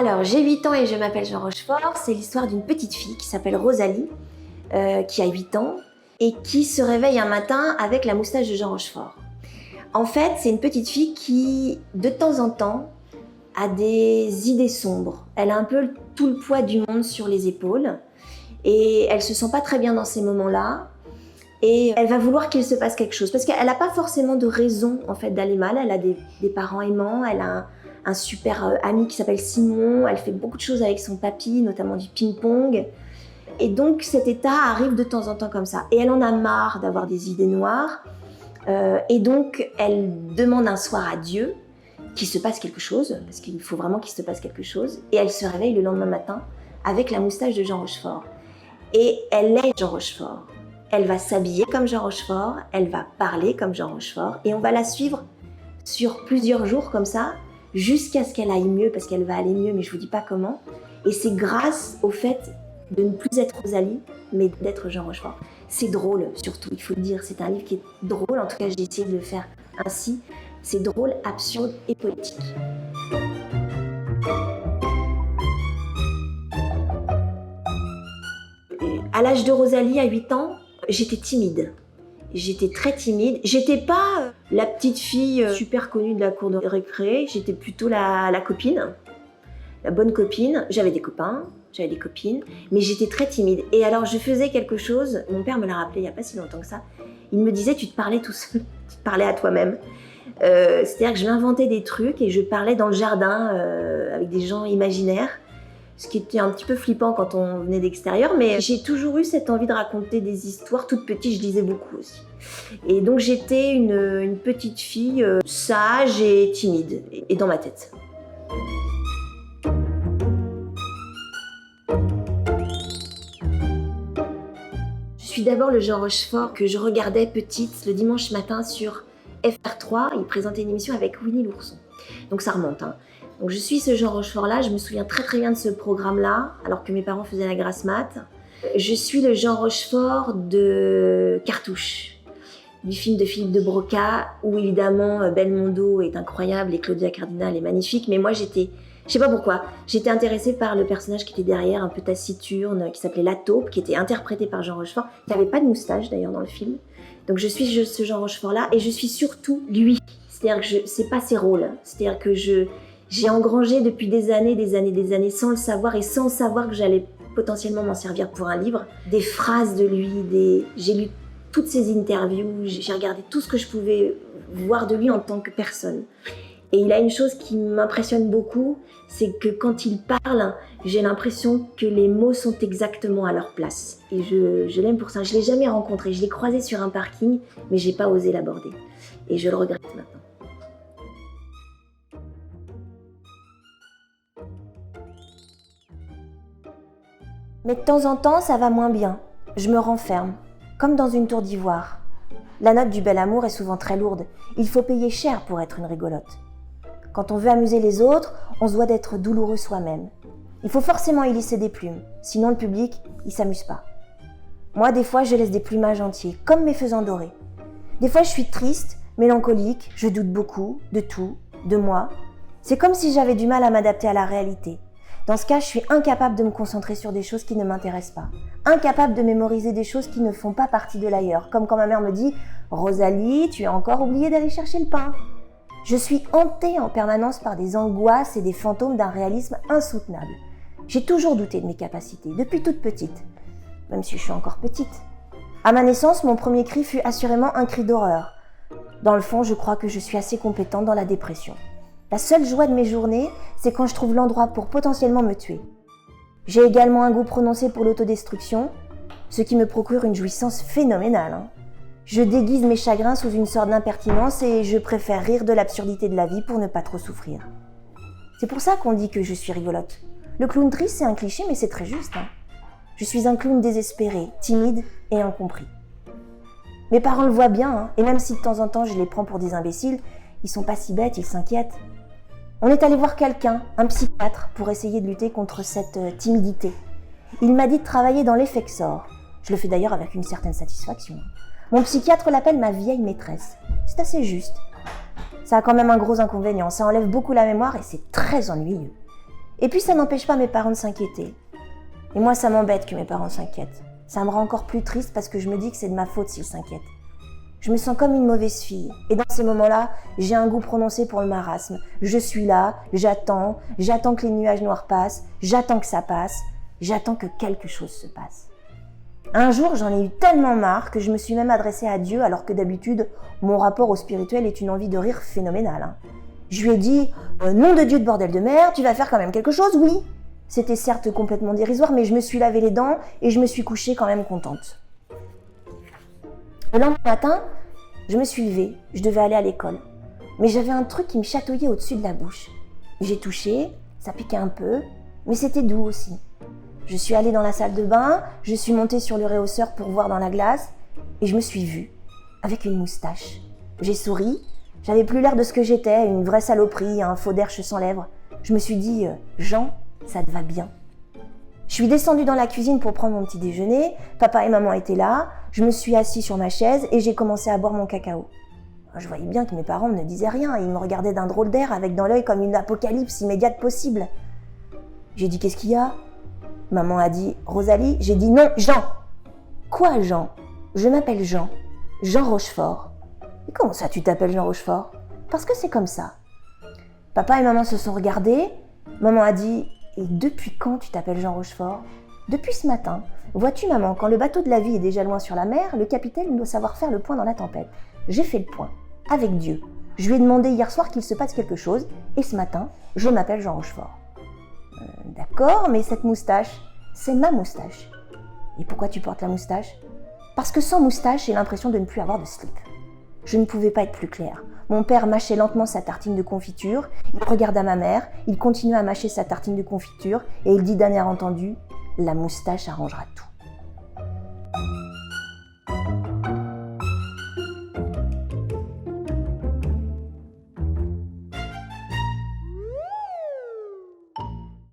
Alors, j'ai 8 ans et je m'appelle Jean Rochefort. C'est l'histoire d'une petite fille qui s'appelle Rosalie, qui a 8 ans et qui se réveille un matin avec la moustache de Jean Rochefort. En fait, c'est une petite fille qui, de temps en temps, a des idées sombres. Elle a un peu tout le poids du monde sur les épaules et elle se sent pas très bien dans ces moments-là. Et elle va vouloir qu'il se passe quelque chose parce qu'elle n'a pas forcément de raison en fait d'aller mal. Elle a des parents aimants, elle a un super ami qui s'appelle Simon. Elle fait beaucoup de choses avec son papy, notamment du ping-pong. Et donc cet état arrive de temps en temps comme ça. Et elle en a marre d'avoir des idées noires. Et donc elle demande un soir à Dieu qu'il se passe quelque chose, parce qu'il faut vraiment qu'il se passe quelque chose. Et elle se réveille le lendemain matin avec la moustache de Jean Rochefort. Et elle est Jean Rochefort. Elle va s'habiller comme Jean Rochefort, elle va parler comme Jean Rochefort, et on va la suivre sur plusieurs jours comme ça, jusqu'à ce qu'elle aille mieux, parce qu'elle va aller mieux, mais je vous dis pas comment. Et c'est grâce au fait de ne plus être Rosalie, mais d'être Jean Rochefort. C'est drôle, surtout, il faut le dire. C'est un livre qui est drôle, en tout cas j'ai essayé de le faire ainsi. C'est drôle, absurde et poétique. À l'âge de Rosalie, à 8 ans, j'étais timide. J'étais très timide. J'étais pas la petite fille super connue de la cour de récré. J'étais plutôt la copine, la bonne copine. J'avais des copains, j'avais des copines, mais j'étais très timide. Et alors je faisais quelque chose, mon père me l'a rappelé il n'y a pas si longtemps que ça. Il me disait, tu te parlais tout seul, tu te parlais à toi-même. C'est-à-dire que je m'inventais des trucs et je parlais dans le jardin avec des gens imaginaires. Ce qui était un petit peu flippant quand on venait d'extérieur, mais j'ai toujours eu cette envie de raconter des histoires. Toute petite, je lisais beaucoup aussi. Et donc j'étais une petite fille sage et timide, et dans ma tête. Je suis d'abord le Jean Rochefort que je regardais petite le dimanche matin sur FR3. Il présentait une émission avec Winnie l'ourson. Donc ça remonte, hein. Donc je suis ce Jean Rochefort-là, je me souviens très très bien de ce programme-là, alors que mes parents faisaient la grasse mat. Je suis le Jean Rochefort de Cartouche, du film de Philippe de Broca, où évidemment Belmondo est incroyable et Claudia Cardinal est magnifique, mais moi j'étais, je sais pas pourquoi, j'étais intéressée par le personnage qui était derrière, un peu taciturne, qui s'appelait La Taupe, qui était interprété par Jean Rochefort, qui n'avait pas de moustache d'ailleurs dans le film. Donc je suis ce Jean Rochefort-là, et je suis surtout lui. C'est-à-dire que c'est pas ses rôles, c'est-à-dire que j'ai engrangé depuis des années, sans le savoir et sans savoir que j'allais potentiellement m'en servir pour un livre, des phrases de lui, j'ai lu toutes ses interviews, j'ai regardé tout ce que je pouvais voir de lui en tant que personne. Et il a une chose qui m'impressionne beaucoup, c'est que quand il parle, j'ai l'impression que les mots sont exactement à leur place. Et je l'aime pour ça. Je ne l'ai jamais rencontré, je l'ai croisé sur un parking, mais je n'ai pas osé l'aborder. Et je le regrette maintenant. Mais de temps en temps, ça va moins bien. Je me renferme, comme dans une tour d'ivoire. La note du bel amour est souvent très lourde. Il faut payer cher pour être une rigolote. Quand on veut amuser les autres, on se doit d'être douloureux soi-même. Il faut forcément y lisser des plumes, sinon le public, il s'amuse pas. Moi, des fois, je laisse des plumages entiers, comme mes faisans dorés. Des fois, je suis triste, mélancolique, je doute beaucoup, de tout, de moi. C'est comme si j'avais du mal à m'adapter à la réalité. Dans ce cas, je suis incapable de me concentrer sur des choses qui ne m'intéressent pas. Incapable de mémoriser des choses qui ne font pas partie de l'ailleurs. Comme quand ma mère me dit « Rosalie, tu as encore oublié d'aller chercher le pain ». Je suis hantée en permanence par des angoisses et des fantômes d'un réalisme insoutenable. J'ai toujours douté de mes capacités, depuis toute petite. Même si je suis encore petite. À ma naissance, mon premier cri fut assurément un cri d'horreur. Dans le fond, je crois que je suis assez compétente dans la dépression. La seule joie de mes journées, c'est quand je trouve l'endroit pour potentiellement me tuer. J'ai également un goût prononcé pour l'autodestruction, ce qui me procure une jouissance phénoménale. Je déguise mes chagrins sous une sorte d'impertinence et je préfère rire de l'absurdité de la vie pour ne pas trop souffrir. C'est pour ça qu'on dit que je suis rigolote. Le clown triste, c'est un cliché, mais c'est très juste. Je suis un clown désespéré, timide et incompris. Mes parents le voient bien, et même si de temps en temps je les prends pour des imbéciles, ils sont pas si bêtes, ils s'inquiètent. On est allé voir quelqu'un, un psychiatre, pour essayer de lutter contre cette timidité. Il m'a dit de travailler dans l'effexor. Je le fais d'ailleurs avec une certaine satisfaction. Mon psychiatre l'appelle ma vieille maîtresse. C'est assez juste. Ça a quand même un gros inconvénient, ça enlève beaucoup la mémoire et c'est très ennuyeux. Et puis ça n'empêche pas mes parents de s'inquiéter. Et moi, ça m'embête que mes parents s'inquiètent. Ça me rend encore plus triste parce que je me dis que c'est de ma faute s'ils s'inquiètent. Je me sens comme une mauvaise fille. Et dans ces moments-là, j'ai un goût prononcé pour le marasme. Je suis là, j'attends que les nuages noirs passent, j'attends que ça passe, j'attends que quelque chose se passe. Un jour, j'en ai eu tellement marre que je me suis même adressée à Dieu alors que d'habitude, mon rapport au spirituel est une envie de rire phénoménale. Je lui ai dit « Nom de Dieu de bordel de merde, tu vas faire quand même quelque chose, oui ?» C'était certes complètement dérisoire, mais je me suis lavé les dents et je me suis couchée quand même contente. Le lendemain matin, je me suis levée, je devais aller à l'école. Mais j'avais un truc qui me chatouillait au-dessus de la bouche. J'ai touché, ça piquait un peu, mais c'était doux aussi. Je suis allée dans la salle de bain, je suis montée sur le réhausseur pour voir dans la glace et je me suis vue, avec une moustache. J'ai souri, j'avais plus l'air de ce que j'étais, une vraie saloperie, un faux derche sans lèvres. Je me suis dit « Jean, ça te va bien ?» Je suis descendue dans la cuisine pour prendre mon petit déjeuner, papa et maman étaient là, je me suis assise sur ma chaise et j'ai commencé à boire mon cacao. Je voyais bien que mes parents ne disaient rien, ils me regardaient d'un drôle d'air avec dans l'œil comme une apocalypse immédiate possible. J'ai dit « Qu'est-ce qu'il y a ?» Maman a dit « Rosalie ?» J'ai dit « Non, Jean !»« Quoi Jean ? Je m'appelle Jean, Jean Rochefort. » « Et comment ça tu t'appelles Jean Rochefort ? Parce que c'est comme ça. » Papa et maman se sont regardés, maman a dit « Et depuis quand tu t'appelles Jean Rochefort ?»« Depuis ce matin. Vois-tu maman, quand le bateau de la vie est déjà loin sur la mer, le capitaine doit savoir faire le point dans la tempête. J'ai fait le point, avec Dieu. Je lui ai demandé hier soir qu'il se passe quelque chose, et ce matin, je m'appelle Jean Rochefort. » D'accord, mais cette moustache, c'est ma moustache. Et pourquoi tu portes la moustache ? Parce que sans moustache, j'ai l'impression de ne plus avoir de slip. Je ne pouvais pas être plus claire. Mon père mâchait lentement sa tartine de confiture, il regarda ma mère, il continua à mâcher sa tartine de confiture et il dit d'un air entendu « La moustache arrangera tout ».